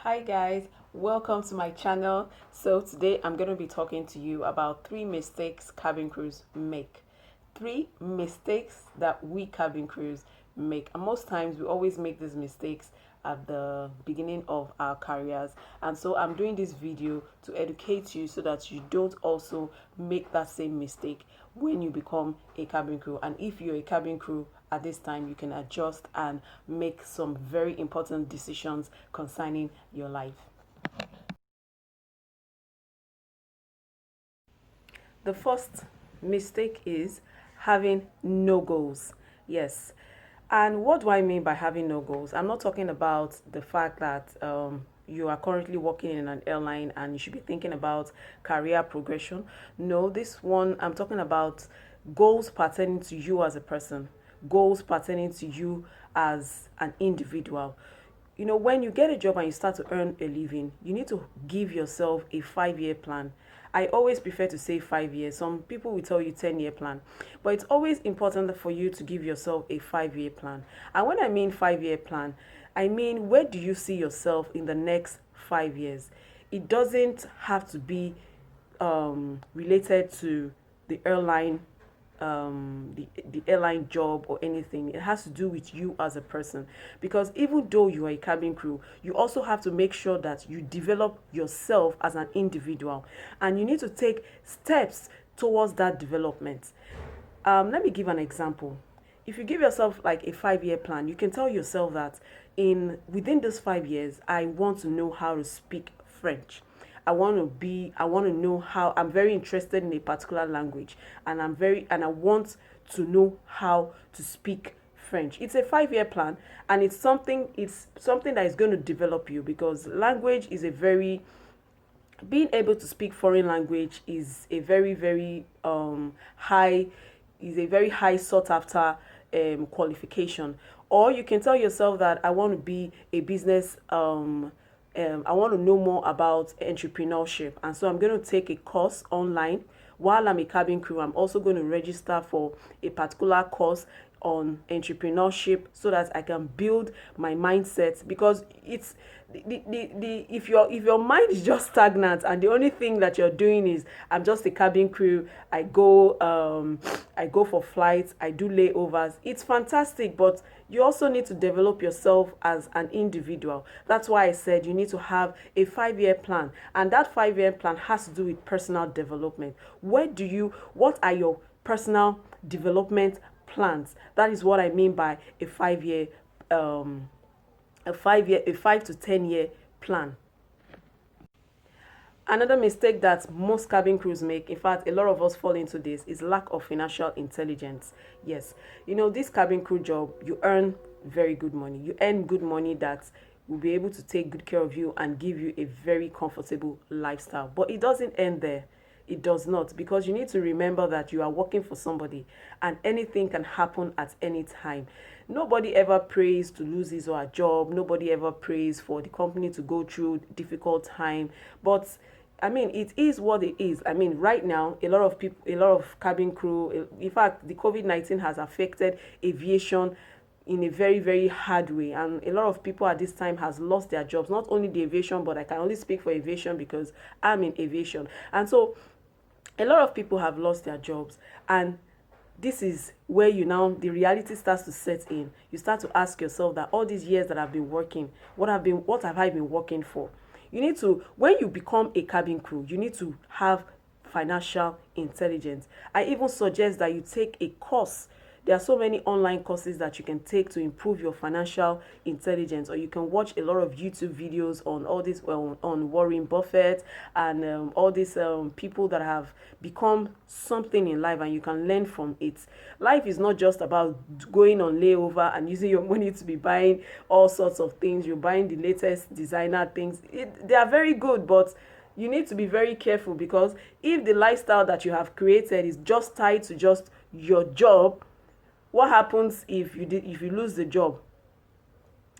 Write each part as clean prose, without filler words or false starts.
Hi guys, welcome to my channel. So today I'm going to be talking to you about 3 mistakes cabin crews make. 3 mistakes that we cabin crews make, and most times we always make these mistakes at the beginning of our careers. And so I'm doing this video to educate you so that you don't also make that same mistake when you become a cabin crew. And if you're a cabin crew at this time, you can adjust and make some very important decisions concerning your life. The first mistake is having no goals. Yes. And what do I mean by having no goals? I'm not talking about the fact that you are currently working in an airline and you should be thinking about career progression. No, this one, I'm talking about goals pertaining to you as a person, goals pertaining to you as an individual. You know, when you get a job and you start to earn a living, you need to give yourself a 5 year plan. I always prefer to say 5 years. Some people will tell you 10 year plan, but it's always important for you to give yourself a 5 year plan. And when I mean 5 year plan, I mean, where do you see yourself in the next 5 years? It doesn't have to be related to the airline, the airline job or anything. It has to do with you as a person, because even though you are a cabin crew, you also have to make sure that you develop yourself as an individual, and you need to take steps towards that development. Let me give an example. If you give yourself like a 5 year plan, you can tell yourself that in within those 5 years, I want to know how to speak French. I want to know how, I'm very interested in a particular language, and I want to know how to speak French. It's a 5 year plan, and it's something that is going to develop you, because language is a very being able to speak foreign language is a very high, is a very high sought after qualification. Or you can tell yourself that I want to be a business, I want to know more about entrepreneurship, and so I'm going to take a course online. While I'm a cabin crew, I'm also going to register for a particular course on entrepreneurship so that I can build my mindset, because it's if your mind is just stagnant and the only thing that you're doing is, I'm just a cabin crew, I go for flights, I do layovers. It's fantastic, but you also need to develop yourself as an individual. That's why I said you need to have a 5 year plan, and that 5 year plan has to do with personal development. What are your personal development plans? That is what I mean by a 5 year a 5 to 10 year plan. Another mistake that most cabin crews make, in fact, a lot of us fall into this, is lack of financial intelligence. Yes, you know, this cabin crew job, you earn very good money. You earn good money that will be able to take good care of you and give you a very comfortable lifestyle. But it doesn't end there. It does not, because you need to remember that you are working for somebody and anything can happen at any time. Nobody ever prays to lose his or her job. Nobody ever prays for the company to go through difficult time. But I mean, it is what it is. I mean, right now, a lot of people, a lot of cabin crew, in fact, the COVID-19 has affected aviation in a very hard way, and a lot of people at this time has lost their jobs. Not only the aviation, but I can only speak for aviation because I'm in aviation. And so a lot of people have lost their jobs, and this is where the reality starts to set in. You start to ask yourself that all these years that I've been working, what have I been working for? You need to, when you become a cabin crew, you need to have financial intelligence. I even suggest that you take a course. There are so many online courses that you can take to improve your financial intelligence, or you can watch a lot of YouTube videos on all this, on Warren Buffett and all these people that have become something in life, and you can learn from it. Life is not just about going on layover and using your money to be buying all sorts of things. You're buying the latest designer things. They are very good, but you need to be very careful, because if the lifestyle that you have created is just tied to just your job, what happens if you lose the job?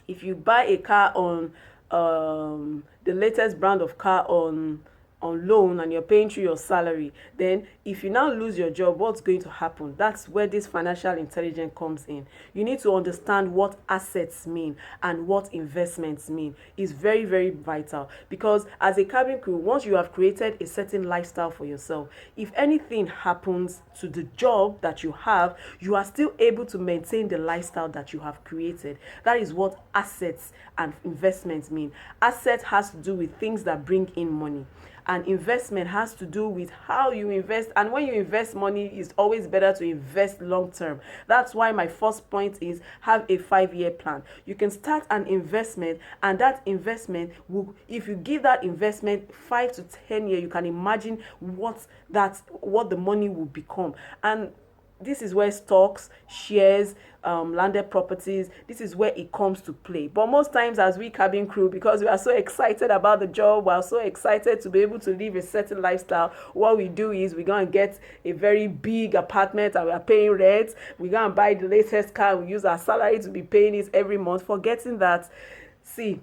If you buy a car on the latest brand of car on on loan and you're paying through your salary, then if you now lose your job, what's going to happen? That's where this financial intelligence comes in. You need to understand what assets mean and what investments mean. It's very, very vital, because as a cabin crew, once you have created a certain lifestyle for yourself, if anything happens to the job that you have, you are still able to maintain the lifestyle that you have created. That is what assets and investments mean. Asset has to do with things that bring in money, and investment has to do with how you invest. And when you invest money, it's always better to invest long term. That's why my first point is have a 5-year plan. You can start an investment, and that investment will, if you give that investment 5 to 10 years, you can imagine what the money will become. And this is where stocks, shares, landed properties, this is where it comes to play. But most times, as we cabin crew, because we are so excited about the job, we are so excited to be able to live a certain lifestyle, what we do is we're going to get a very big apartment and we are paying rent. We're going to buy the latest car. We use our salary to be paying it every month, forgetting that, see,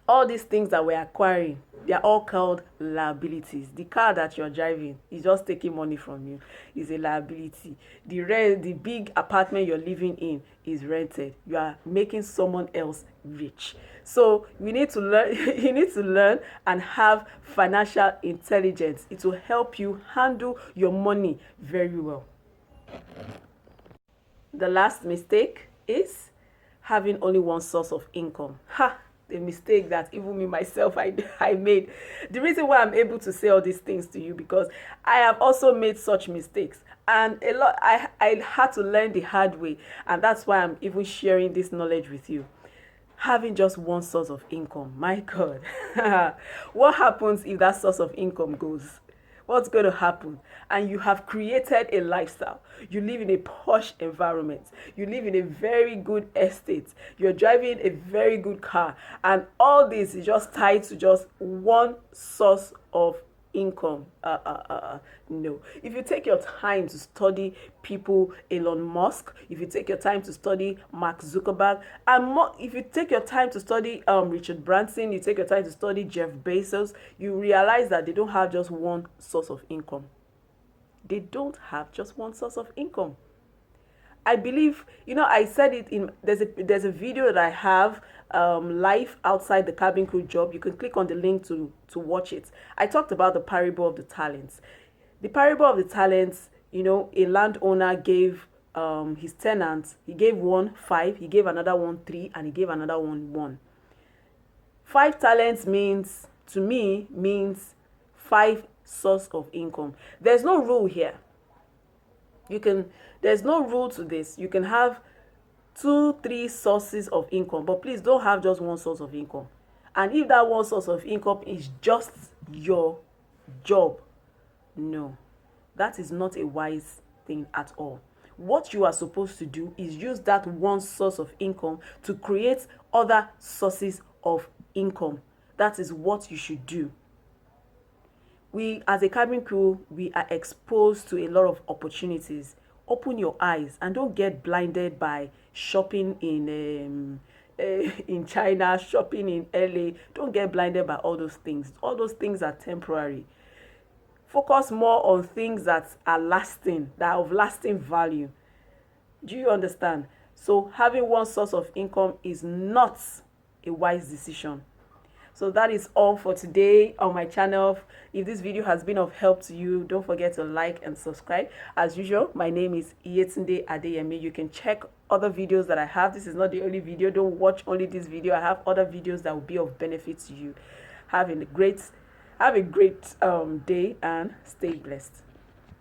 all these things that we're acquiring, they are all called liabilities. The car that you're driving is just taking money from you, is a liability. The rent, the big apartment you're living in is rented. You are making someone else rich. So we need to learn. You need to learn and have financial intelligence. It will help you handle your money very well. The last mistake is having only one source of income. The mistake that even me myself I made. The reason why I'm able to say all these things to you, because I have also made such mistakes, and a lot I had to learn the hard way, and that's why I'm even sharing this knowledge with you. Having just one source of income, my God, what happens if that source of income goes? What's going to happen? And you have created a lifestyle. You live in a posh environment. You live in a very good estate. You're driving a very good car. And all this is just tied to just one source of income. No. If you take your time to study people, Elon Musk, if you take your time to study Mark Zuckerberg, and more, if you take your time to study Richard Branson, you take your time to study Jeff Bezos, you realize that they don't have just one source of income. They don't have just one source of income. I believe, I said it in, there's a video that I have, life outside the cabin crew job. You can click on the link to watch it. I talked about the parable of the talents. The parable of the talents, a landowner gave his tenants, he gave one 5, he gave another one 3, and he gave another one 1. 5 talents means, to me, means 5 source of income. There's no rule here. There's no rule to this. You can have 2, 3 sources of income, but please don't have just one source of income. And if that one source of income is just your job, no, that is not a wise thing at all. What you are supposed to do is use that one source of income to create other sources of income. That is what you should do. We, as a cabin crew, we are exposed to a lot of opportunities. Open your eyes and don't get blinded by shopping in China, shopping in LA. Don't get blinded by all those things. All those things are temporary. Focus more on things that are lasting, that are of lasting value. Do you understand? So having one source of income is not a wise decision. So that is all for today on my channel. If this video has been of help to you, don't forget to like and subscribe. As usual, my name is ATTENDANT. You can check other videos that I have. This is not the only video. Don't watch only this video. I have other videos that will be of benefit to you. Have a great day and stay blessed.